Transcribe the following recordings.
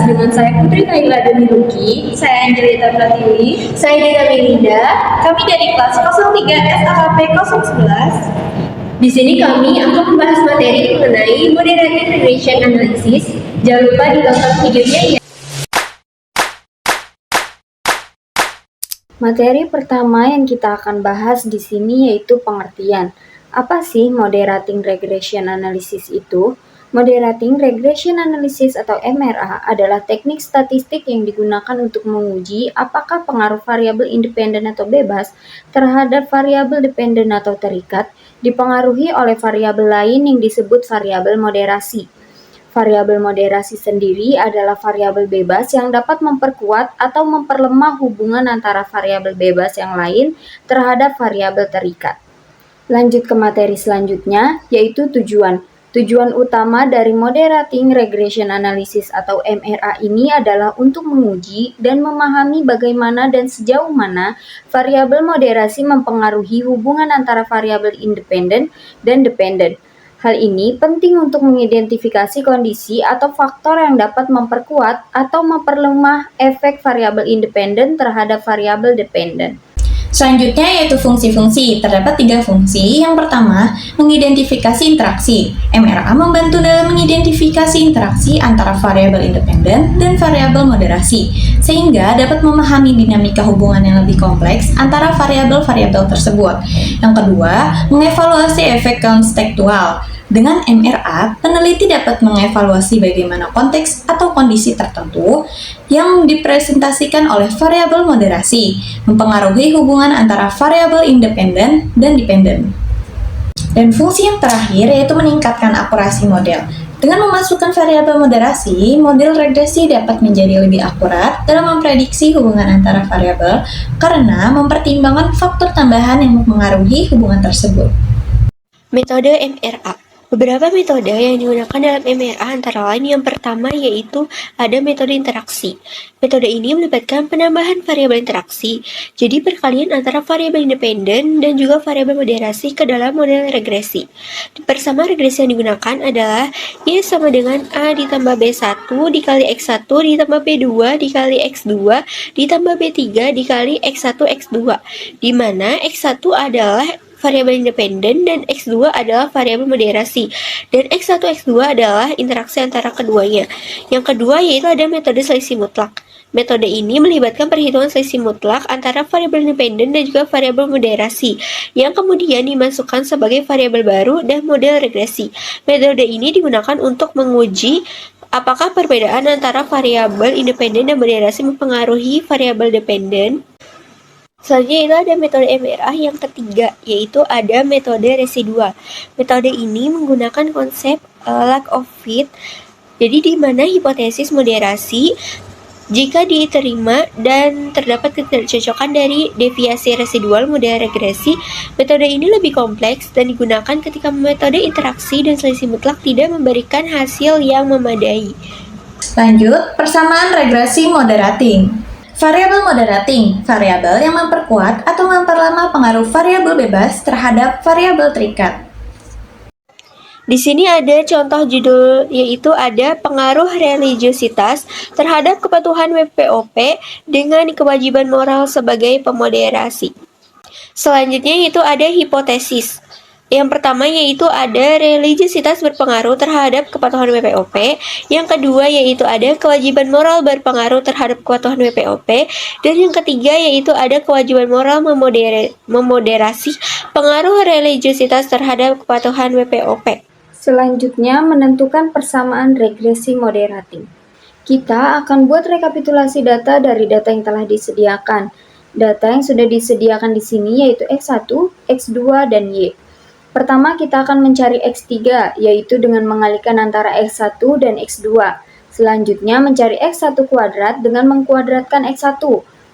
dengan saya Putri Kaila Deniluki, Saya Angelita Pratiwi. Saya Dina Melinda. Kami dari kelas 03 SAKP 011. Di sini kami akan membahas materi mengenai Moderating Regression Analysis. Jangan lupa ditonton videonya ya. Materi pertama yang kita akan bahas di sini yaitu pengertian. Apa sih Moderating Regression Analysis itu? Moderating Regression Analysis atau MRA adalah teknik statistik yang digunakan untuk menguji apakah pengaruh variabel independen atau bebas terhadap variabel dependen atau terikat dipengaruhi oleh variabel lain yang disebut variabel moderasi. Variabel moderasi sendiri adalah variabel bebas yang dapat memperkuat atau memperlemah hubungan antara variabel bebas yang lain terhadap variabel terikat. Lanjut ke materi selanjutnya, yaitu tujuan. Tujuan utama dari Moderating Regression Analysis atau MRA ini adalah untuk menguji dan memahami bagaimana dan sejauh mana variabel moderasi mempengaruhi hubungan antara variabel independen dan dependen. Hal ini penting untuk mengidentifikasi kondisi atau faktor yang dapat memperkuat atau memperlemah efek variabel independen terhadap variabel dependen. Selanjutnya yaitu fungsi-fungsi. Terdapat 3 fungsi. Yang pertama, mengidentifikasi interaksi. MRA membantu dalam mengidentifikasi interaksi antara variabel independen dan variabel moderasi, sehingga dapat memahami dinamika hubungan yang lebih kompleks antara variabel-variabel tersebut. Yang kedua, mengevaluasi efek konstekstual. Dengan MRA, peneliti dapat mengevaluasi bagaimana konteks atau kondisi tertentu yang dipresentasikan oleh variabel moderasi mempengaruhi hubungan antara variabel independen dan dependen. Dan fungsi yang terakhir yaitu meningkatkan akurasi model. Dengan memasukkan variabel moderasi, model regresi dapat menjadi lebih akurat dalam memprediksi hubungan antara variabel karena mempertimbangkan faktor tambahan yang mempengaruhi hubungan tersebut. Metode MRA. Beberapa metode yang digunakan dalam MRA antara lain yang pertama yaitu ada metode interaksi. Metode ini melibatkan penambahan variabel interaksi, jadi perkalian antara variabel independen dan juga variabel moderasi ke dalam model regresi. Persamaan regresi yang digunakan adalah Y sama dengan A ditambah B1 dikali X1 ditambah B2 dikali X2 ditambah B3 dikali X1 X2, di mana X1 adalah variabel independen dan X2 adalah variabel moderasi, dan X1 X2 adalah interaksi antara keduanya. Yang kedua yaitu ada metode selisih mutlak. Metode ini melibatkan perhitungan selisih mutlak antara variabel independen dan juga variabel moderasi, yang kemudian dimasukkan sebagai variabel baru dan model regresi. Metode ini digunakan untuk menguji apakah perbedaan antara variabel independen dan moderasi mempengaruhi variabel dependen. Selanjutnya itu ada metode MRA yang ketiga, yaitu ada metode residual. Metode ini menggunakan konsep lack of fit, jadi di mana hipotesis moderasi jika diterima dan terdapat ketidakcocokan dari deviasi residual model regresi. Metode ini lebih kompleks dan digunakan ketika metode interaksi dan selisih mutlak tidak memberikan hasil yang memadai. Lanjut, persamaan regresi moderating. Variabel moderating, variabel yang memperkuat atau memperlama pengaruh variabel bebas terhadap variabel terikat. Di sini ada contoh judul, yaitu ada pengaruh religiositas terhadap kepatuhan WPOP dengan kewajiban moral sebagai pemoderasi. Selanjutnya yaitu ada hipotesis. Yang pertama yaitu ada religiositas berpengaruh terhadap kepatuhan WPOP. Yang kedua yaitu ada kewajiban moral berpengaruh terhadap kepatuhan WPOP. Dan yang ketiga yaitu ada kewajiban moral memoderasi pengaruh religiositas terhadap kepatuhan WPOP. Selanjutnya, menentukan persamaan regresi moderating. Kita akan buat rekapitulasi data dari data yang telah disediakan. Data yang sudah disediakan di sini yaitu X1, X2, dan Y. Pertama, kita akan mencari X3, yaitu dengan mengalihkan antara X1 dan X2. Selanjutnya, mencari X1 kuadrat dengan mengkuadratkan X1.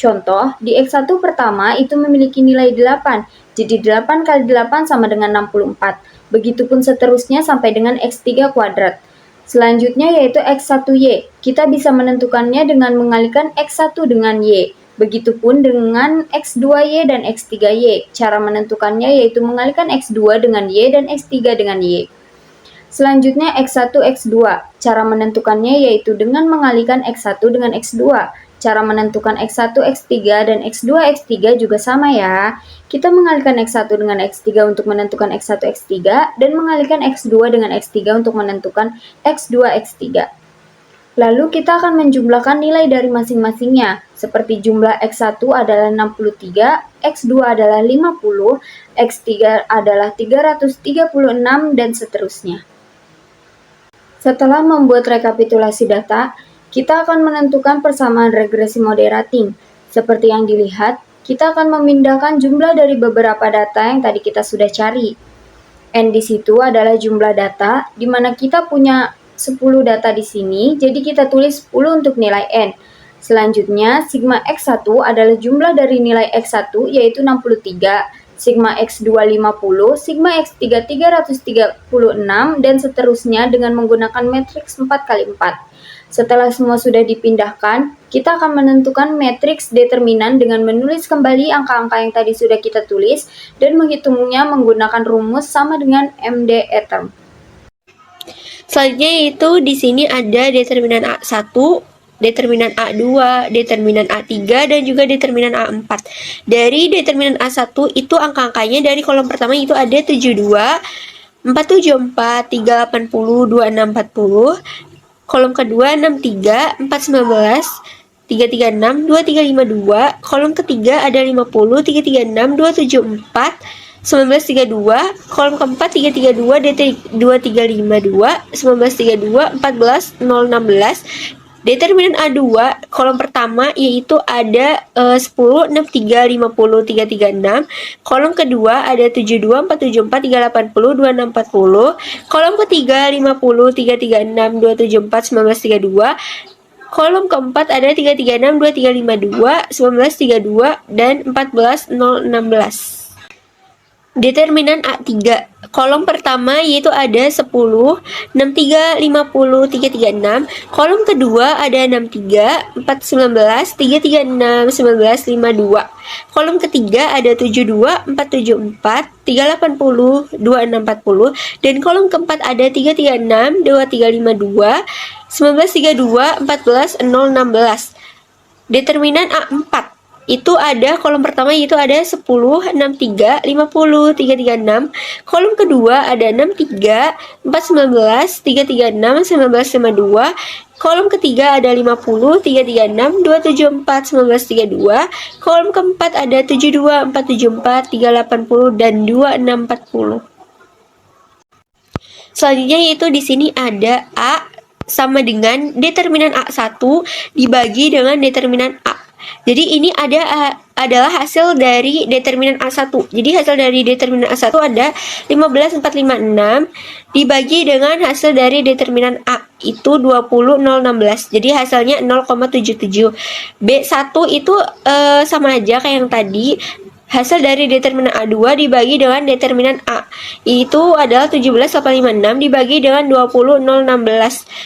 Contoh, di X1 pertama itu memiliki nilai 8, jadi 8 kali 8 sama dengan 64. Begitupun seterusnya sampai dengan X3 kuadrat. Selanjutnya yaitu X1Y. Kita bisa menentukannya dengan mengalihkan X1 dengan Y. Begitupun dengan X2Y dan X3Y. Cara menentukannya yaitu mengalihkan X2 dengan Y dan X3 dengan Y. Selanjutnya X1, X2. Cara menentukannya yaitu dengan mengalihkan X1 dengan X2. Cara menentukan X1, X3, dan X2, X3 juga sama ya. Kita mengalihkan X1 dengan X3 untuk menentukan X1, X3, dan mengalihkan X2 dengan X3 untuk menentukan X2, X3. Lalu kita akan menjumlahkan nilai dari masing-masingnya, seperti jumlah X1 adalah 63, X2 adalah 50, X3 adalah 336, dan seterusnya. Setelah membuat rekapitulasi data, kita akan menentukan persamaan regresi moderating. Seperti yang dilihat, kita akan memindahkan jumlah dari beberapa data yang tadi kita sudah cari. N di situ adalah jumlah data, di mana kita punya 10 data di sini, jadi kita tulis 10 untuk nilai N. Selanjutnya, sigma X1 adalah jumlah dari nilai X1 yaitu 63, sigma X2 50, sigma X3 336, dan seterusnya dengan menggunakan matriks 4x4. Setelah semua sudah dipindahkan, kita akan menentukan matriks determinan dengan menulis kembali angka-angka yang tadi sudah kita tulis dan menghitungnya menggunakan rumus sama dengan MD-term. Selanjutnya yaitu di sini ada determinan A1, determinan A2, determinan A3, dan juga determinan A4. Dari determinan A1 itu angka-angkanya dari kolom pertama itu ada 72, 474, 380, 2640. Kolom kedua 63, 419, 336, 2352. Kolom ketiga ada 50, 336, 274, 1932. Kolom keempat 332, D2352, 1932, 14, 016. Determinan A2 kolom pertama yaitu ada 10, 63, 50, 336. Kolom kedua ada 72, 474, 380, 2640. Kolom ketiga 50, 336, 274, 1932. Kolom keempat ada 336, 2352, 1932, dan 14, 016. Determinan A3 kolom pertama yaitu ada 10, 63, 50, 336. Kolom kedua ada 63, 419, 336, 1952. Kolom ketiga ada 72, 474, 380, 2640. Dan kolom keempat ada 336, 2352, 1932, 14, 016. Determinan A4 itu ada kolom pertama yaitu ada 10, 63, 50, 336. Kolom kedua ada 63, 419, 336, 1952. Kolom ketiga ada 50, 336, 274, 1932. Kolom keempat ada 72, 474, 380, dan 2640. Selanjutnya yaitu di sini ada A sama dengan determinan A1 dibagi dengan determinan A. Jadi ini adalah hasil dari determinan A1. Jadi hasil dari determinan A1 ada 15,456 dibagi dengan hasil dari determinan A itu 20,016. Jadi hasilnya 0,77. B1 itu sama aja kayak yang tadi. Hasil dari determinan A2 dibagi dengan determinan A itu adalah 17,856 dibagi dengan 20,016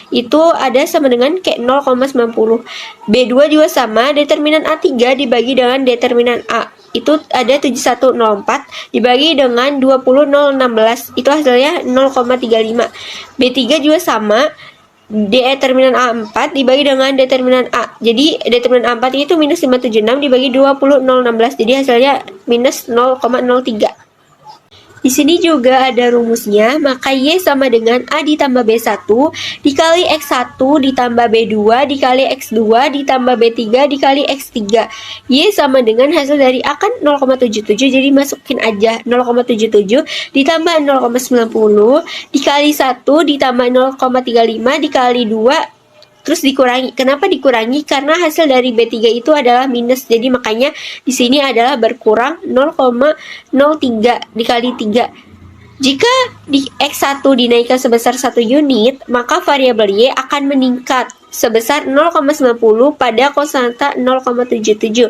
itu ada sama dengan kayak 0,90. B2 juga sama, determinan A3 dibagi dengan determinan A itu ada 7104 dibagi dengan 20,016 itu hasilnya 0,35. B3 juga sama, determinan A4 dibagi dengan determinan A. Jadi determinan A4 itu minus 576 dibagi 20,016. Jadi hasilnya minus 0,03. Di sini juga ada rumusnya, maka Y sama dengan A ditambah B1 dikali X1 ditambah B2 dikali X2 ditambah B3 dikali X3. Y sama dengan hasil dari A kan 0,77, jadi masukin aja 0,77 ditambah 0,90 dikali 1 ditambah 0,35 dikali 2 terus dikurangi. Kenapa dikurangi? Karena hasil dari B3 itu adalah minus. Jadi makanya di sini adalah berkurang 0,03 dikali 3. Jika di X1 dinaikkan sebesar 1 unit, maka variabel Y akan meningkat sebesar 0,90 pada konstanta 0,77.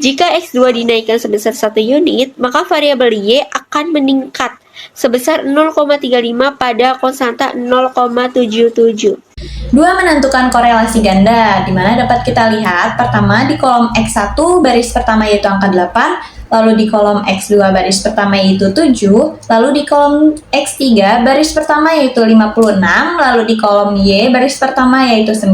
Jika X2 dinaikkan sebesar 1 unit, maka variabel Y akan meningkat sebesar 0,35 pada konstanta 0,77. 2. Menentukan korelasi ganda, di mana dapat kita lihat pertama di kolom X1 baris pertama yaitu angka 8, lalu di kolom X2 baris pertama yaitu 7, lalu di kolom X3 baris pertama yaitu 56, lalu di kolom Y baris pertama yaitu 9,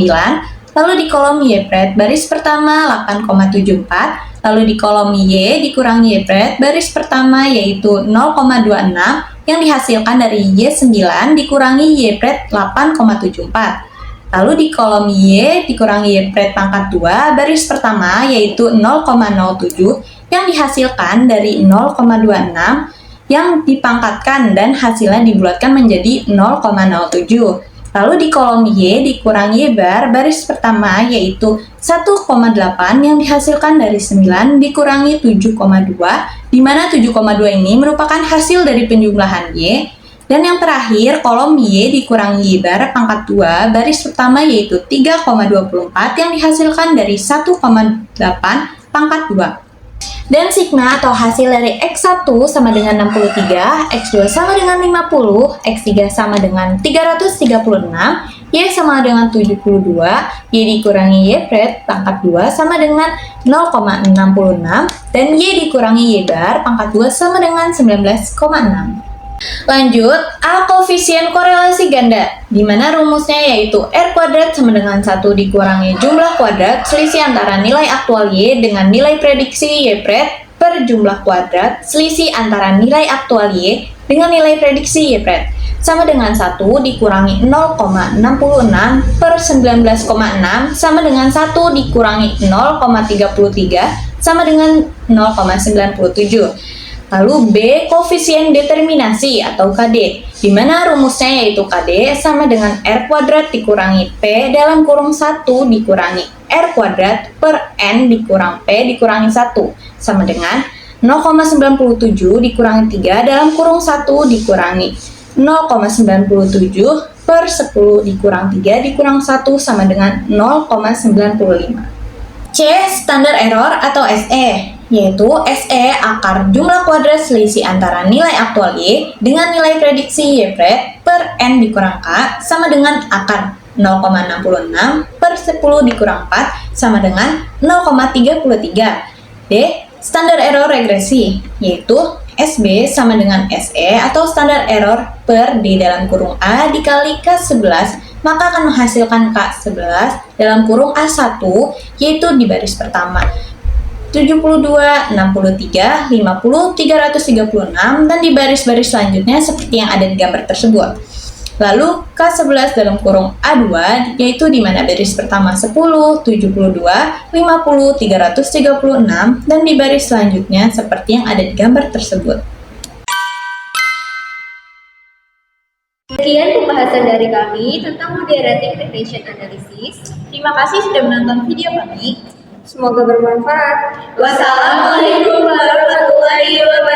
lalu di kolom Y pret baris pertama 8,74, lalu di kolom Y dikurang Y pret baris pertama yaitu 0,26 yang dihasilkan dari Y9 dikurangi Y pret 8,74. Lalu di kolom Y dikurangi Y pret pangkat 2 baris pertama yaitu 0,07 yang dihasilkan dari 0,26 yang dipangkatkan dan hasilnya dibulatkan menjadi 0,07. Lalu di kolom Y dikurangi Y bar baris pertama yaitu 1,8 yang dihasilkan dari 9 dikurangi 7,2, di mana 7,2 ini merupakan hasil dari penjumlahan Y. Dan yang terakhir, kolom Y dikurangi Y bar pangkat 2 baris pertama yaitu 3,24 yang dihasilkan dari 1,8 pangkat 2. Dan sigma atau hasil dari X1 sama dengan 63, X2 sama dengan 50, X3 sama dengan 336, Y sama dengan 72, Y dikurangi Y pret pangkat 2 sama dengan 0,66, dan Y dikurangi Y bar pangkat 2 sama dengan 19,6. Lanjut, A koefisien korelasi ganda, di mana rumusnya yaitu R kuadrat sama dengan 1 dikurangi jumlah kuadrat selisih antara nilai aktual Y dengan nilai prediksi Y pret per jumlah kuadrat selisih antara nilai aktual Y dengan nilai prediksi Y pret sama dengan 1 dikurangi 0,66 per 19,6 sama dengan 1 dikurangi 0,33 sama dengan 0,97. Lalu B, koefisien determinasi atau KD, di mana rumusnya yaitu KD sama dengan R kuadrat dikurangi P dalam kurung 1 dikurangi R kuadrat per N dikurang P dikurangi 1, sama dengan 0,97 dikurangi 3 dalam kurung 1 dikurangi 0,97 per 10 dikurang 3 dikurang 1 sama dengan 0,95. C, standar error atau SE, yaitu SE akar jumlah kuadrat selisih antara nilai aktual Y dengan nilai prediksi Y pret per N dikurang K sama dengan akar 0,66 per 10 dikurang 4 sama dengan 0,33. D, standar error regresi, yaitu SB sama dengan SE atau standar error per D dalam kurung A dikali K11 maka akan menghasilkan K11 dalam kurung A1 yaitu di baris pertama 72, 63, 50, 336 dan di baris-baris selanjutnya seperti yang ada di gambar tersebut. Lalu K11 dalam kurung A2 yaitu di mana baris pertama 10, 72, 50, 336 dan di baris selanjutnya seperti yang ada di gambar tersebut. Sekian pembahasan dari kami tentang moderating regression analysis. Terima kasih sudah menonton video kami. Semoga bermanfaat. Wassalamualaikum warahmatullahi wabarakatuh.